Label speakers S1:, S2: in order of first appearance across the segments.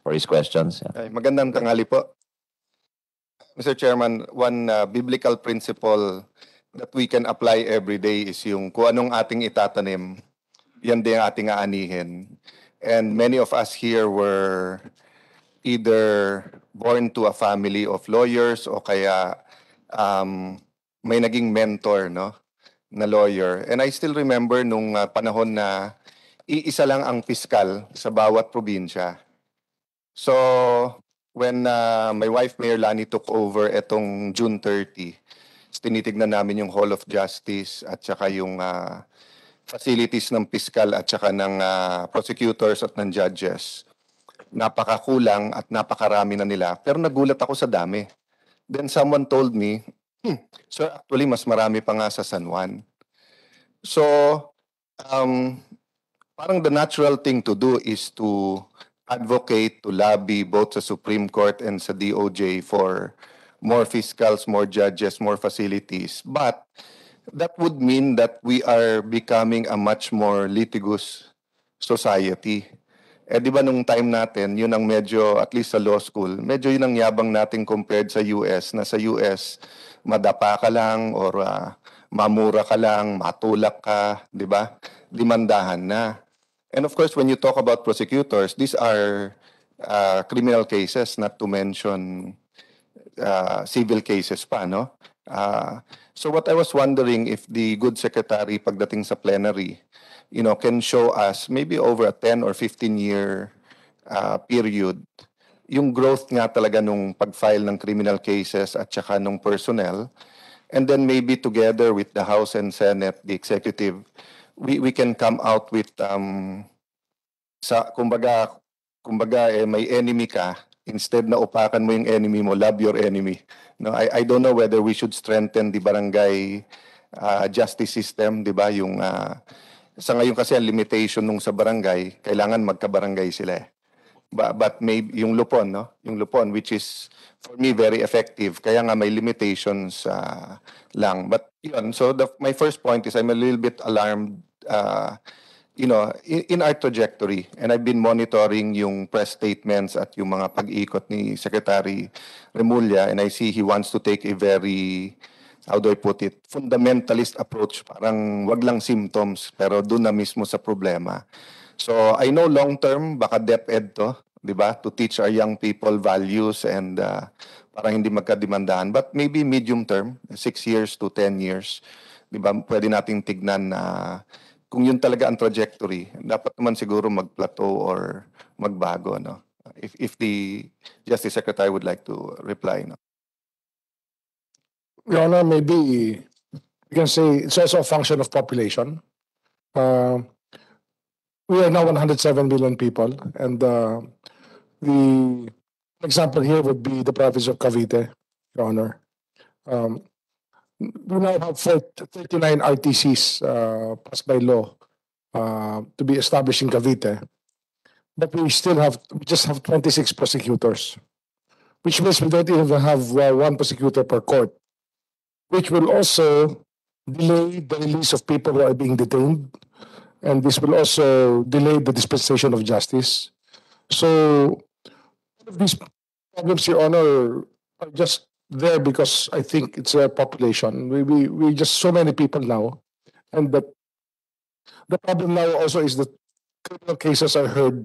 S1: for his questions. Yeah.
S2: Ay, magandang tanghali po. Mr. Chairman, one biblical principle that we can apply every day is yung kung anong ating itatanim, yan din ang ating aanihin. And many of us here were either born to a family of lawyers o kaya may naging mentor, no, na lawyer. And I still remember nung panahon na iisa lang ang piskal sa bawat probinsya. So, when my wife, Mayor Lani, took over etong June 30, tinitignan namin yung Hall of Justice at saka yung facilities ng piskal at saka ng prosecutors at ng judges. Napakakulang at napakarami na nila. Pero nagulat ako sa dami. Then someone told me, sir, actually mas marami pa nga sa San Juan. So, parang the natural thing to do is to advocate, to lobby both sa Supreme Court and sa DOJ for more fiscals, more judges, more facilities. But that would mean that we are becoming a much more litigious society. Eh di ba nung time natin, yun ang medyo, at least sa law school, medyo yun ang yabang natin compared sa US, na sa US, madapa ka lang or mamura ka lang, matulak ka, di ba? Dimandahan na. And of course, when you talk about prosecutors, these are criminal cases, not to mention civil cases pa, no? So what I was wondering if the good secretary pagdating sa plenary, you know, can show us maybe over a 10 or 15-year period, yung growth nga talaga nung pag-file ng criminal cases at saka nung personnel, and then maybe together with the House and Senate, the executive, we can come out with kumbaga may enemy ka, instead na upakan mo yung enemy mo, love your enemy. No, I don't know whether we should strengthen the barangay justice system, di ba? Yung sa ngayon kasi ang limitation nung sa barangay, kailangan magkabarangay sila. But maybe yung lupon, no? Yung lupon, which is for me very effective. Kaya nga may limitations lang. But yun, so my first point is I'm a little bit alarmed you know, in our trajectory, and I've been monitoring yung press statements at yung mga pag-ikot ni Secretary Remulla, and I see he wants to take a very, how do I put it, fundamentalist approach. Parang wag lang symptoms, pero doon na mismo sa problema. So I know long-term, baka DepEd to, di ba, to teach our young people values and parang hindi magkadimandahan. But maybe medium-term, 6 years to 10 years, di ba, pwede nating tignan na kung yun talaga ang trajectory, dapat naman siguro mag-plateau or magbago, no? If the Justice Secretary would like to reply, no?
S3: Your Honor, maybe you can say it's also a function of population. We are now 107 million people, and the example here would be the province of Cavite, Your Honor. We now have 39 RTCs passed by law to be established in Cavite, but we just have 26 prosecutors, which means we don't even have one prosecutor per court, which will also delay the release of people who are being detained, and this will also delay the dispensation of justice. So all of these problems, Your Honor, are just there because I think it's a population. We just so many people now, and the problem now also is that criminal cases are heard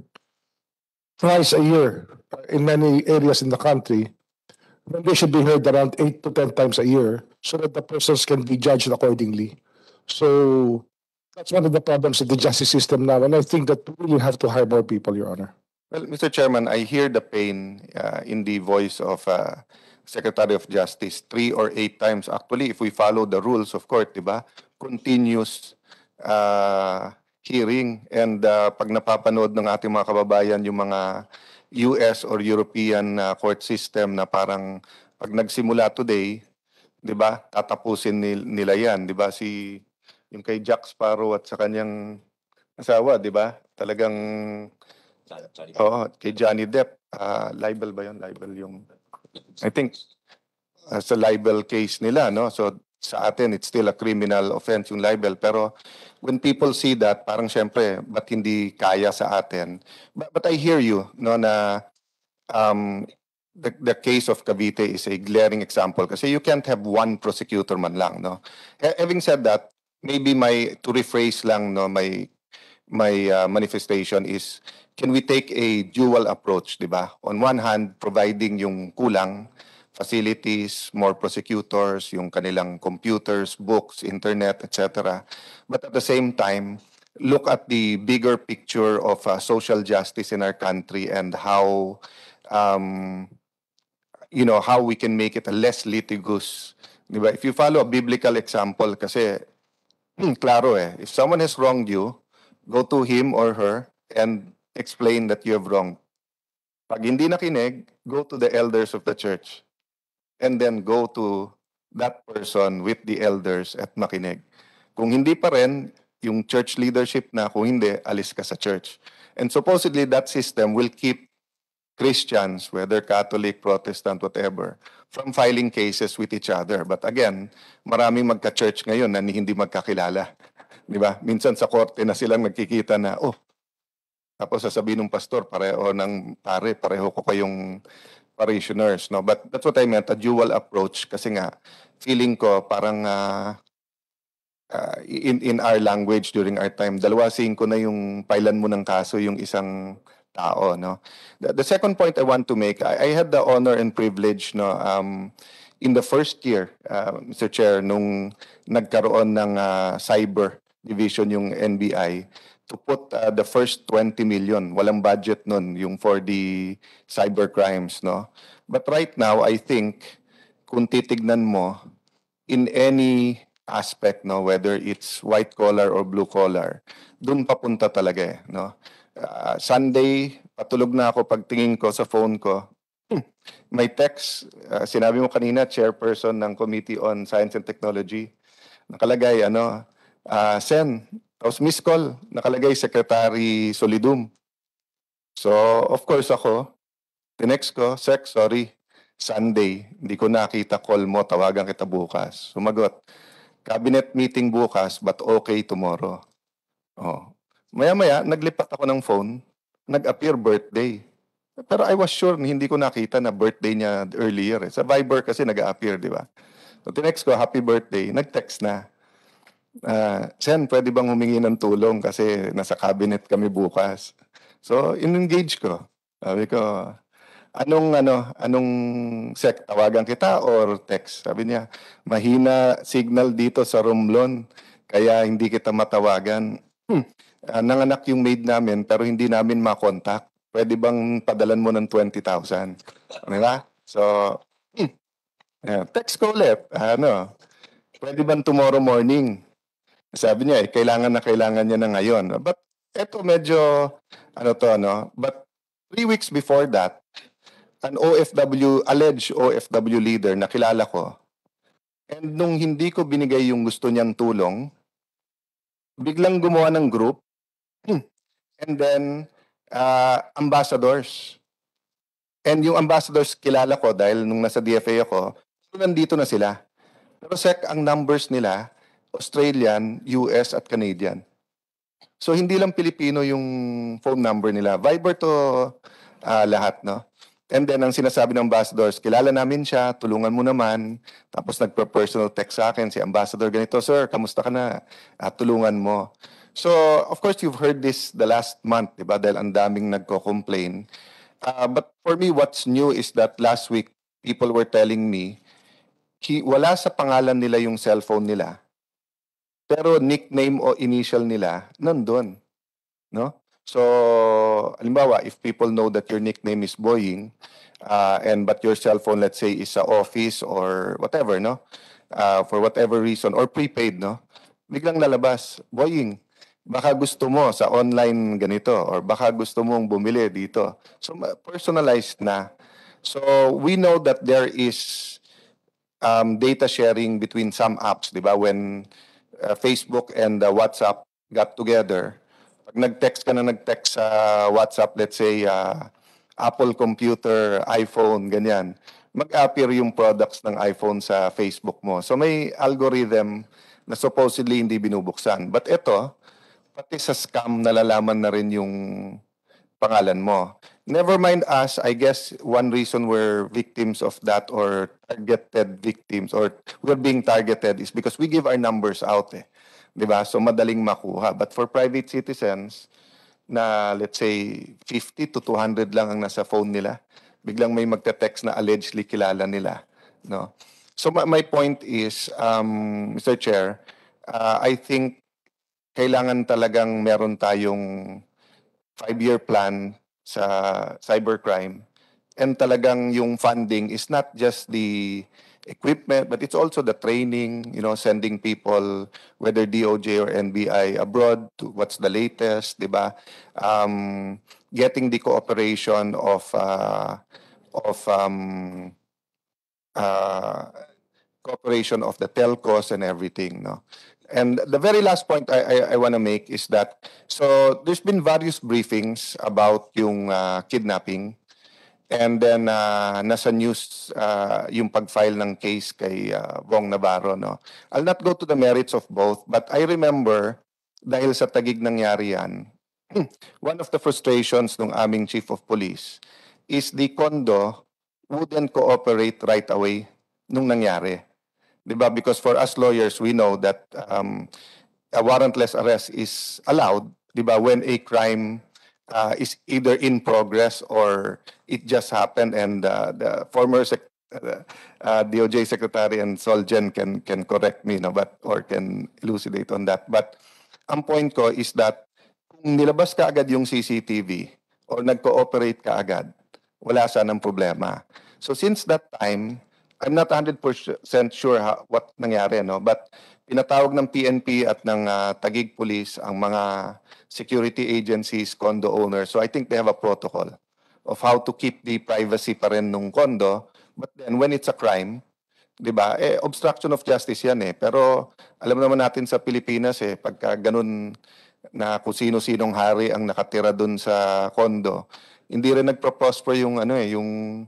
S3: twice a year in many areas in the country, when they should be heard around 8 to 10 times a year, so that the persons can be judged accordingly. So that's one of the problems of the justice system now, and I think that we really have to hire more people, Your Honor.
S2: Well, Mr. Chairman, I hear the pain in the voice of Secretary of Justice 3 or 8 times. Actually, if we follow the rules of court, diba, continuous hearing. And pag napapanood ng ating mga kababayan yung mga US or European court system na parang pag nagsimula today, diba, tatapusin nila yan. Diba, yung kay Jack Sparrow at sa kanyang asawa, diba, talagang kay Johnny Depp, libel ba yun? Libel yung I think sa libel case nila, no? So sa atin, it's still a criminal offense yung libel. Pero when people see that, parang syempre, ba't hindi kaya sa atin? But I hear you, no, na um, the case of Cavite is a glaring example kasi you can't have one prosecutor man lang, no? Having said that, maybe to rephrase lang, no, my manifestation is, can we take a dual approach, di ba? On one hand, providing yung kulang, facilities, more prosecutors, yung kanilang computers, books, internet, etc. But at the same time, look at the bigger picture of social justice in our country and how how we can make it a less litigious. Di ba? If you follow a biblical example, kasi, klaro if someone has wronged you, go to him or her and explain that you have wronged. Pag hindi nakinig, go to the elders of the church. And then go to that person with the elders at makinig. Kung hindi pa rin, yung church leadership na, kung hindi, alis ka sa church. And supposedly that system will keep Christians, whether Catholic, Protestant, whatever, from filing cases with each other. But again, maraming magka-church ngayon na hindi magkakilala. Di ba? Minsan sa korte na silang nagkikita na, tapos sasabihin ng pastor, pareho ko kayong parishioners. No? But that's what I meant, a dual approach. Kasi nga, feeling ko parang in our language during our time, 2-5 na yung pailan mo ng kaso yung isang tao, no. The second point I want to make, I had the honor and privilege, no, in the first year, Mr. Chair, nung nagkaroon ng cyber division yung NBI, to put the first 20 million, walang budget nun, yung for the cyber crimes, no. But right now, I think, kung titignan mo, in any aspect, no, whether it's white collar or blue collar, dun papunta talaga no. Sunday, patulog na ako pagtingin ko sa phone ko. May text, sinabi mo kanina, chairperson ng Committee on Science and Technology. Nakalagay, Sen, tapos miss call, nakalagay Secretary Solidum. So, of course ako, tinext ko, Sec, sorry, Sunday, hindi ko nakita call mo, tawagan kita bukas. Sumagot, cabinet meeting bukas, but okay tomorrow. Maya-maya, naglipat ako ng phone, nag-appear birthday. Pero I was sure, hindi ko nakita na birthday niya earlier. Sa Viber kasi nag-appear, di ba? So, tinext ko, happy birthday. Nag-text na. Sen, pwede bang humingi ng tulong kasi nasa cabinet kami bukas? So, in-engage ko. Sabi ko, anong sec, tawagan kita or text? Sabi niya, mahina signal dito sa Romblon, kaya hindi kita matawagan. Nanganak yung maid namin pero hindi namin makontak. Pwede bang padalan mo ng 20,000? Di ba? So, text ko ulit. Pwede bang tomorrow morning? Sabi niya, kailangan niya na ngayon. But eto medyo, But 3 weeks before that, an alleged OFW leader na kilala ko, and nung hindi ko binigay yung gusto niyang tulong, biglang gumawa ng group, and then ambassadors. And yung ambassadors kilala ko dahil nung nasa DFA ako, nandito na sila. Pero sec, ang numbers nila, Australian, US at Canadian. So hindi lang Pilipino yung phone number nila. Viber to lahat, no? And then ang sinasabi ng ambassadors, kilala namin siya, tulungan mo naman. Tapos nagpa-personal text sa akin, si ambassador ganito, sir, kamusta ka na? Tulungan mo. So, of course, you've heard this the last month, diba? Dahil ang daming nagko-complain. But for me, what's new is that last week, people were telling me, wala sa pangalan nila yung cellphone nila. Pero nickname o initial nila, nandun. No? So, halimbawa, if people know that your nickname is Boying, but your cellphone, let's say, is sa office or whatever, no? For whatever reason, or prepaid, no? Biglang lalabas, Boying, baka gusto mo sa online ganito, or baka gusto mong bumili dito. So, personalized na. So, we know that there is data sharing between some apps, di ba? When Facebook and WhatsApp got together, pag nag-text ka na nag-text sa WhatsApp, let's say, Apple computer, iPhone, ganyan, mag-appear yung products ng iPhone sa Facebook mo. So may algorithm na supposedly hindi binubuksan. But ito, pati sa scam, nalalaman na rin yung pangalan mo. never mind us, I guess one reason we're victims of that or targeted victims or we're being targeted is because we give our numbers out eh. 'Di ba? So madaling makuha. But for private citizens na let's say 50 to 200 lang ang nasa phone nila, biglang may magte-text na allegedly kilala nila, no? So my point is, Mr. Chair, I think kailangan talagang meron tayong 5-year plan sa cybercrime. And talagang yung funding is not just the equipment, but it's also the training, sending people, whether DOJ or NBI abroad to what's the latest, di ba? Getting the cooperation of the telcos and everything, no? And the very last point I want to make is that, so there's been various briefings about yung kidnapping. And then nasa news yung pag-file ng case kay Bong Navarro, no? I'll not go to the merits of both, but I remember dahil sa Taguig nangyari yan, one of the frustrations ng aming chief of police is the condo wouldn't cooperate right away nung nangyari. Diba? Because for us lawyers, we know that a warrantless arrest is allowed, diba, when a crime is either in progress or it just happened, and the former DOJ Secretary and Solgen can correct me, no, but or can elucidate on that. But ang point ko is that kung nilabas ka agad yung CCTV or nag-cooperate ka agad, wala sanang problema. So since that time, I'm not 100% sure what nangyari, no? But pinatawag ng PNP at ng Taguig Police ang mga security agencies, condo owners. So I think they have a protocol of how to keep the privacy pa rin nung condo. But then when it's a crime, di ba, obstruction of justice yan eh. Pero alam naman natin sa Pilipinas eh, pagka ganun na kung sino-sinong hari ang nakatira dun sa condo, hindi rin nagpo-prosper yung yung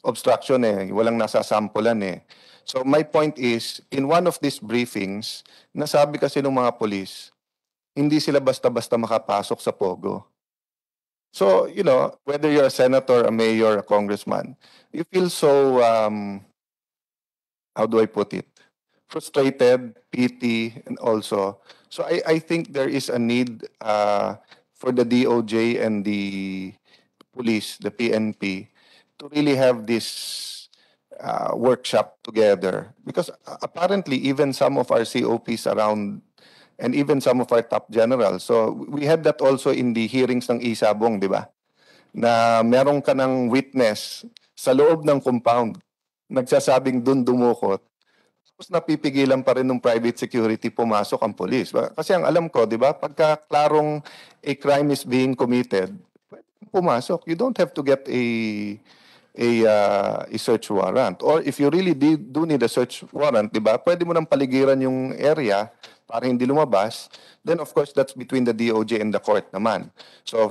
S2: obstruction eh, walang nasasampulan eh. So my point is, in one of these briefings, nasabi kasi ng mga police, hindi sila basta-basta makapasok sa Pogo. So, whether you're a senator, a mayor, a congressman, you feel so, how do I put it? Frustrated, pity, and also. So I think there is a need for the DOJ and the police, the PNP, to really have this workshop together, because apparently even some of our COPs around and even some of our top generals, so we had that also in the hearings ng Isabong, di ba? Na meron ka ng witness sa loob ng compound nagsasabing dun dumukot, tapos napipigilan pa rin ng private security pumasok ang police. Kasi ang alam ko, di ba, pagka klarong a crime is being committed, pumasok. You don't have to get a search warrant. Or if you really do need a search warrant, di ba, pwede mo nang paligiran yung area para hindi lumabas. Then of course, that's between the DOJ and the court naman. So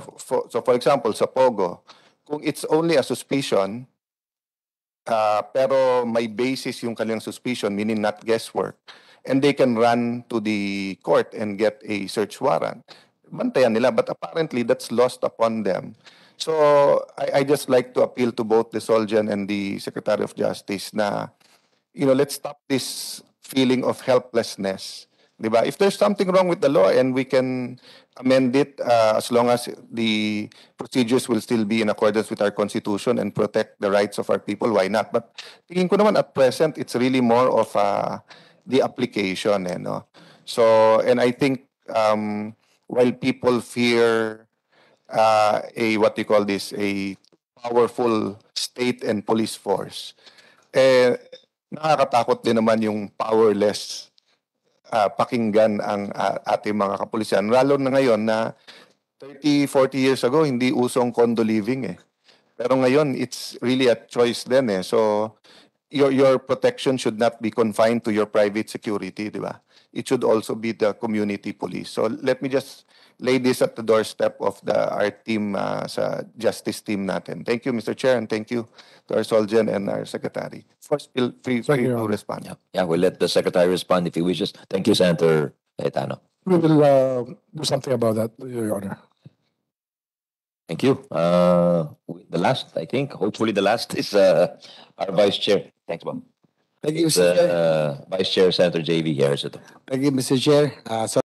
S2: for example, sa Pogo, kung it's only a suspicion, pero may basis yung kanilang suspicion, meaning not guesswork, and they can run to the court and get a search warrant, bantayan nila. But apparently, that's lost upon them. So I just like to appeal to both the Solgen and the Secretary of Justice na, let's stop this feeling of helplessness. Diba? If there's something wrong with the law and we can amend it as long as the procedures will still be in accordance with our Constitution and protect the rights of our people, why not? But tingin ko naman at present, it's really more of the application. No? So, and I think while people fear what you call this, a powerful state and police force, nakakatakot din naman yung powerless pakinggan ang ating mga kapulisan. Lalo na ngayon na 30, 40 years ago, hindi usong condo living eh. Pero ngayon, it's really a choice din eh. So, your protection should not be confined to your private security, di ba? It should also be the community police. So, let me just lay this at the doorstep of our team, sa justice team natin. Thank you, Mr. Chair, and thank you to our Solgen and our Secretary. First, feel free to respond.
S1: Yeah, we'll let the Secretary respond if he wishes. Thank you, Senator Cayetano.
S3: We will do something about that, Your Honor.
S1: Thank you. We last, I think. Hopefully the last is our Vice Chair. Thanks, Bob.
S4: Thank you,
S1: It's,
S4: Mr. Chair.
S1: Vice Chair Senator JV Harris. Ito.
S4: Thank you, Mr. Chair. So